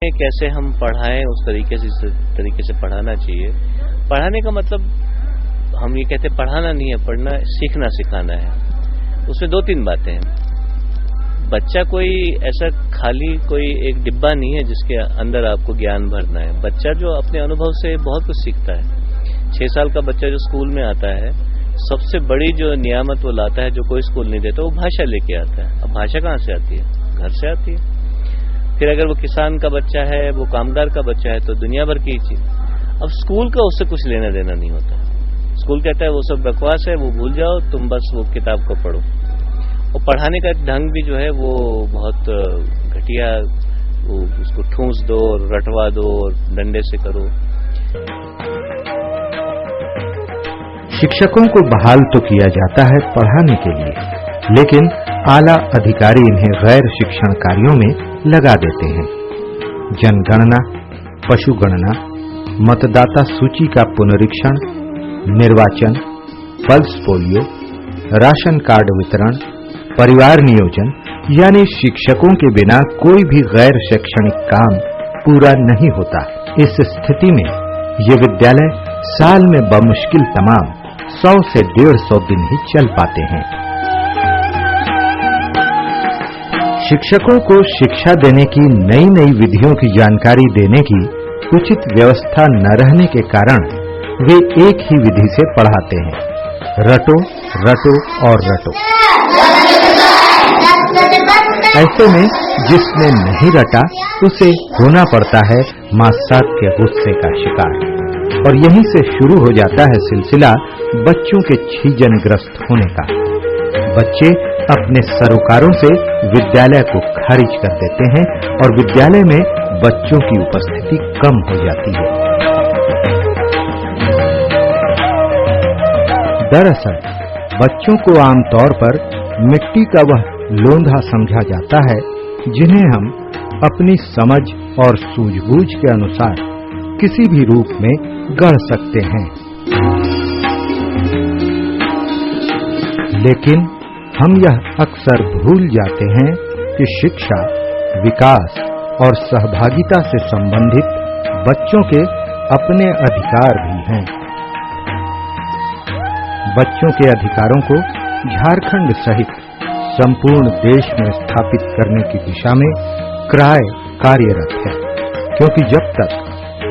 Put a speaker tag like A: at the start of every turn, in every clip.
A: कैसे हम पढ़ाएं उस तरीके से पढ़ाना चाहिए। पढ़ाने का मतलब हम ये कहते पढ़ाना नहीं है, पढ़ना सीखना सिखाना है। उसमें दो तीन बातें हैं। बच्चा कोई ऐसा खाली कोई एक डिब्बा नहीं है जिसके अंदर आपको ज्ञान भरना है। बच्चा जो अपने अनुभव से बहुत कुछ सीखता है। 6 साल का बच्चा जो स्कूल में आता है, सबसे बड़ी जो नियामत वो लाता है जो कोई स्कूल नहीं देता, वो भाषा लेके आता है। अब भाषा कहाँ से आती है? घर से आती है। फिर अगर वो किसान का बच्चा है, वो कामगार का बच्चा है, तो दुनिया भर की चीज। अब स्कूल का उससे कुछ लेना देना नहीं होता। स्कूल कहता है वो सब बकवास है, वो भूल जाओ, तुम बस वो किताब को पढ़ो। और पढ़ाने का ढंग भी जो है वो बहुत घटिया, वो उसको ठूंस दो, रटवा दो, डंडे से करो।
B: शिक्षकों को बहाल तो किया जाता है पढ़ाने के लिए, लेकिन आला अधिकारी इन्हें गैर शिक्षण कार्यों में लगा देते हैं। जनगणना, पशुगणना, मतदाता सूची का पुनरीक्षण, निर्वाचन, पल्स पोलियो, राशन कार्ड वितरण, परिवार नियोजन, यानी शिक्षकों के बिना कोई भी गैर शैक्षणिक काम पूरा नहीं होता। इस स्थिति में ये विद्यालय साल में बमुश्किल तमाम 100 से 150 दिन ही चल पाते हैं। शिक्षकों को शिक्षा देने की नई नई विधियों की जानकारी देने की उचित व्यवस्था न रहने के कारण वे एक ही विधि से पढ़ाते हैं, रटो रटो और रटो। ऐसे में जिसने नहीं रटा उसे होना पड़ता है मास्टर के गुस्से का शिकार, और यहीं से शुरू हो जाता है सिलसिला बच्चों के छीजनग्रस्त होने का। बच्चे अपने सरोकारों से विद्यालय को खारिज कर देते हैं और विद्यालय में बच्चों की उपस्थिति कम हो जाती है। दरअसल बच्चों को आमतौर पर मिट्टी का वह लोंधा समझा जाता है जिन्हें हम अपनी समझ और सूझबूझ के अनुसार किसी भी रूप में गढ़ सकते हैं। लेकिन हम यह अक्सर भूल जाते हैं कि शिक्षा, विकास और सहभागिता से संबंधित बच्चों के अपने अधिकार भी हैं। बच्चों के अधिकारों को झारखंड सहित संपूर्ण देश में स्थापित करने की दिशा में क्राय कार्यरत है, क्योंकि जब तक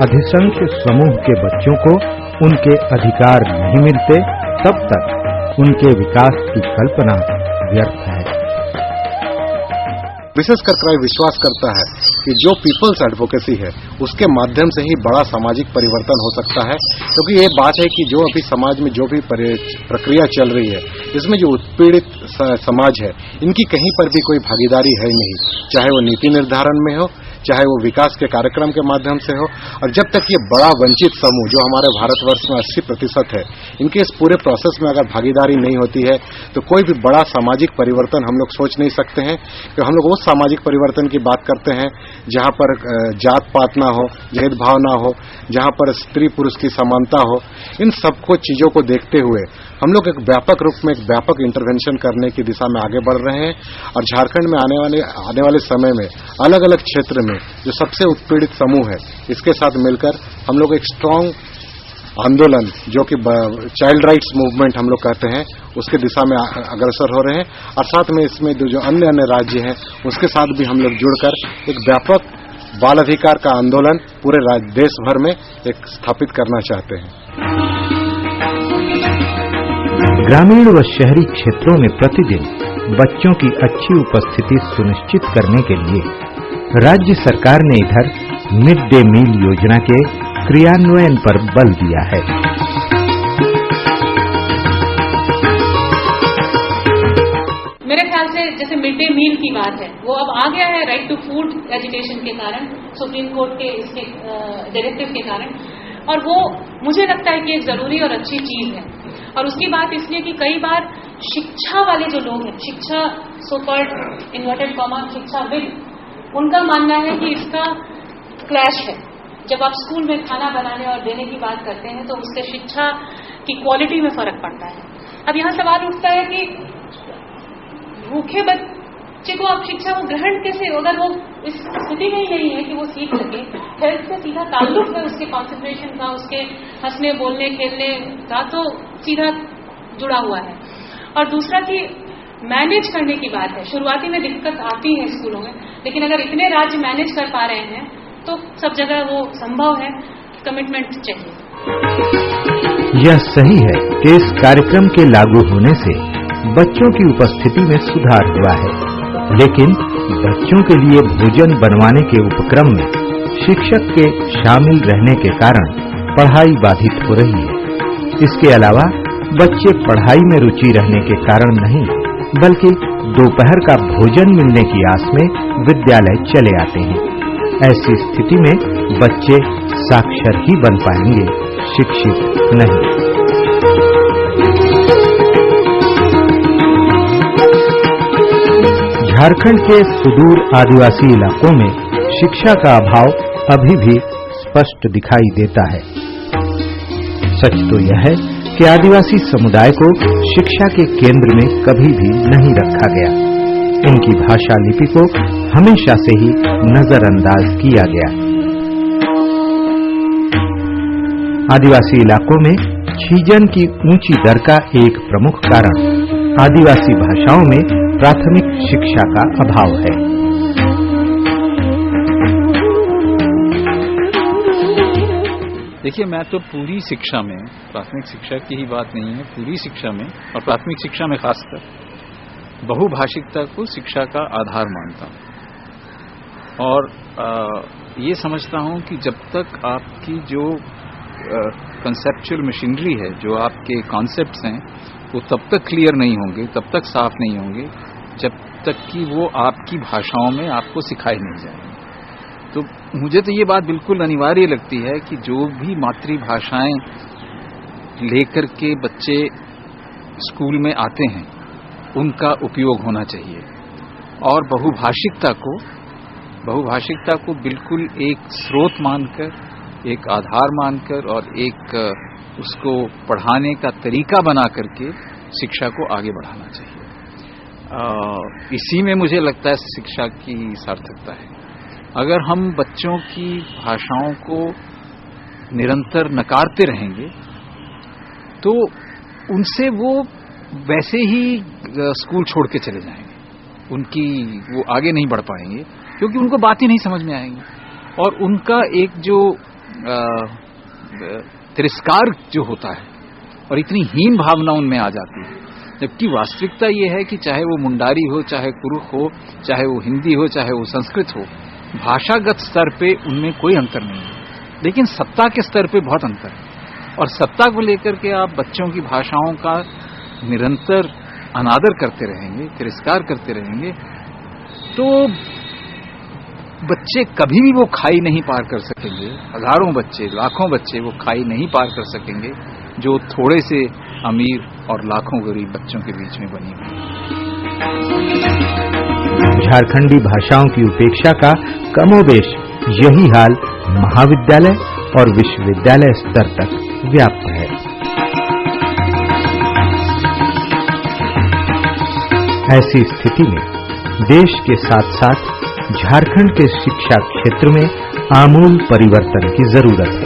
B: अधिसंख्य समूह के बच्चों को उनके अधिकार नहीं मिलते, तब तक उनके विकास की कल्पना व्यर्थ है।
C: विशेषकर क्राय विश्वास करता है कि जो पीपल्स एडवोकेसी है उसके माध्यम से ही बड़ा सामाजिक परिवर्तन हो सकता है, क्योंकि ये बात है कि जो अभी समाज में जो भी प्रक्रिया चल रही है, इसमें जो उत्पीड़ित समाज है, इनकी कहीं पर भी कोई भागीदारी है नहीं, चाहे वो नीति निर्धारण में हो, चाहे वो विकास के कार्यक्रम के माध्यम से हो। और जब तक ये बड़ा वंचित समूह जो हमारे भारतवर्ष में 80% है, इनके इस पूरे प्रोसेस में अगर भागीदारी नहीं होती है तो कोई भी बड़ा सामाजिक परिवर्तन हम लोग सोच नहीं सकते हैं। कि हम लोग उस सामाजिक परिवर्तन की बात करते हैं जहां पर जात पात ना हो, भेदभाव ना हो, जहां पर स्त्री पुरुष की समानता हो। इन सबको चीजों को देखते हुए हम लोग एक व्यापक रूप में एक व्यापक इंटरवेंशन करने की दिशा में आगे बढ़ रहे हैं। और झारखंड में आने वाले समय में अलग अलग क्षेत्र में जो सबसे उत्पीड़ित समूह है, इसके साथ मिलकर हम लोग एक स्ट्रांग आंदोलन जो कि चाइल्ड राइट्स मूवमेंट हम लोग कहते हैं, उसके दिशा में अग्रसर हो रहे हैं। और साथ में इसमें जो अन्य राज्य हैं उसके साथ भी हम लोग जुड़कर एक व्यापक बाल अधिकार का आंदोलन पूरे देश भर में एक स्थापित करना चाहते हैं।
B: ग्रामीण व शहरी क्षेत्रों में प्रतिदिन बच्चों की अच्छी उपस्थिति सुनिश्चित करने के लिए राज्य सरकार ने इधर मिड डे मील योजना के क्रियान्वयन पर बल दिया है।
D: मेरे ख्याल से जैसे मिड डे मील की बात है, वो अब आ गया है राइट टू फूड एजुकेशन के कारण, सुप्रीम कोर्ट के इसके डायरेक्टिव के कारण, और वो मुझे लगता है कि एक जरूरी और अच्छी चीज है। और उसकी बात इसलिए कि कई बार शिक्षा वाले जो लोग हैं, शिक्षा सो कॉल्ड इन्वर्टेड कॉमा शिक्षाविद, उनका मानना है कि इसका क्लैश है। जब आप स्कूल में खाना बनाने और देने की बात करते हैं तो उससे शिक्षा की क्वालिटी में फर्क पड़ता है। अब यहाँ सवाल उठता है कि भूखे बच्चे को आप शिक्षा को ग्रहण कैसे, अगर वो इस स्थिति में ही नहीं है कि वो सीख सके। हेल्थ से सीधा ताल्लुक है उसके कंसंट्रेशन का, उसके हंसने बोलने खेलने का तो सीधा जुड़ा हुआ है। और दूसरा कि मैनेज करने की बात है, शुरुआती में दिक्कत आती है स्कूलों में, लेकिन अगर इतने राज्य मैनेज कर पा रहे हैं तो सब जगह वो संभव है। कमिटमेंट चाहिए।
B: यह सही है कि इस कार्यक्रम के लागू होने से बच्चों की उपस्थिति में सुधार हुआ है, लेकिन बच्चों के लिए भोजन बनवाने के उपक्रम में शिक्षक के शामिल रहने के कारण पढ़ाई बाधित हो रही है। इसके अलावा बच्चे पढ़ाई में रुचि रहने के कारण नहीं, बल्कि दोपहर का भोजन मिलने की आस में विद्यालय चले आते हैं। ऐसी स्थिति में बच्चे साक्षर ही बन पाएंगे, शिक्षित नहीं। झारखंड के सुदूर आदिवासी इलाकों में शिक्षा का अभाव अभी भी स्पष्ट दिखाई देता है। सच तो यह है कि आदिवासी समुदाय को शिक्षा के केंद्र में कभी भी नहीं रखा गया। इनकी भाषा लिपि को हमेशा से ही नजरअंदाज किया गया। आदिवासी इलाकों में छीजन की ऊंची दर का एक प्रमुख कारण आदिवासी भाषाओं में प्राथमिक शिक्षा का अभाव है।
E: देखिए, मैं तो पूरी शिक्षा में, प्राथमिक शिक्षा की ही बात नहीं है, पूरी शिक्षा में और प्राथमिक शिक्षा में खासकर बहुभाषिकता को शिक्षा का आधार मानता हूं। और ये समझता हूं कि जब तक आपकी जो कंसेप्चुअल मशीनरी है, जो आपके कॉन्सेप्ट्स हैं, वो तब तक क्लियर नहीं होंगे, तब तक साफ नहीं होंगे, जब तक कि वो आपकी भाषाओं में आपको सिखाए नहीं जाएंगे। तो मुझे तो ये बात बिल्कुल अनिवार्य लगती है कि जो भी मातृभाषाएं लेकर के बच्चे स्कूल में आते हैं, उनका उपयोग होना चाहिए। और बहुभाषिकता को बिल्कुल एक स्रोत मानकर, एक आधार मानकर और एक उसको पढ़ाने का तरीका बना करके शिक्षा को आगे बढ़ाना चाहिए। इसी में मुझे लगता है शिक्षा की सार्थकता है। अगर हम बच्चों की भाषाओं को निरंतर नकारते रहेंगे तो उनसे वो वैसे ही स्कूल छोड़ के चले जाएंगे, वो आगे नहीं बढ़ पाएंगे, क्योंकि उनको बात ही नहीं समझ में आएंगी। और उनका एक जो तिरस्कार जो होता है और इतनी हीन भावना उनमें आ जाती है, जबकि वास्तविकता ये है कि चाहे वो मुंडारी हो, चाहे कुरुख हो, चाहे वो हिंदी हो, चाहे वो संस्कृत हो, भाषागत स्तर पे उनमें कोई अंतर नहीं है, लेकिन सत्ता के स्तर पे बहुत अंतर है। और सत्ता को लेकर के आप बच्चों की भाषाओं का निरंतर अनादर करते रहेंगे, तिरस्कार करते रहेंगे, तो बच्चे कभी भी वो खाई नहीं पार कर सकेंगे। हजारों बच्चे, लाखों बच्चे वो खाई नहीं पार कर सकेंगे जो थोड़े से अमीर और लाखों गरीब बच्चों के बीच में बनी हुई।
B: झारखंडी भाषाओं की उपेक्षा का कमोबेश यही हाल महाविद्यालय और विश्वविद्यालय स्तर तक व्याप्त है। ऐसी स्थिति में देश के साथ साथ झारखंड के शिक्षा क्षेत्र में आमूल परिवर्तन की जरूरत है,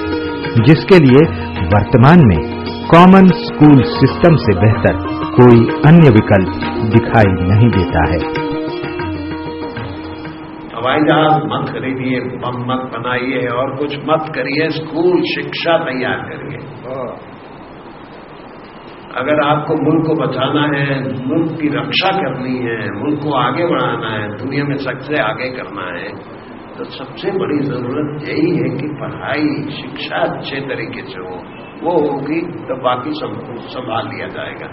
B: जिसके लिए वर्तमान में कॉमन स्कूल सिस्टम से बेहतर कोई अन्य विकल्प दिखाई नहीं देता है।
F: हवाई जहाज मत खरीदिए, बम मत बनाइए और कुछ मत करिए, स्कूल शिक्षा तैयार करिए। अगर आपको मुल्क को बचाना है, मुल्क की रक्षा करनी है, मुल्क को आगे बढ़ाना है, दुनिया में सबसे आगे करना है, तो सबसे बड़ी जरूरत यही है कि पढ़ाई, शिक्षा अच्छे तरीके से हो। वो होगी तो बाकी सब संभाल लिया जाएगा।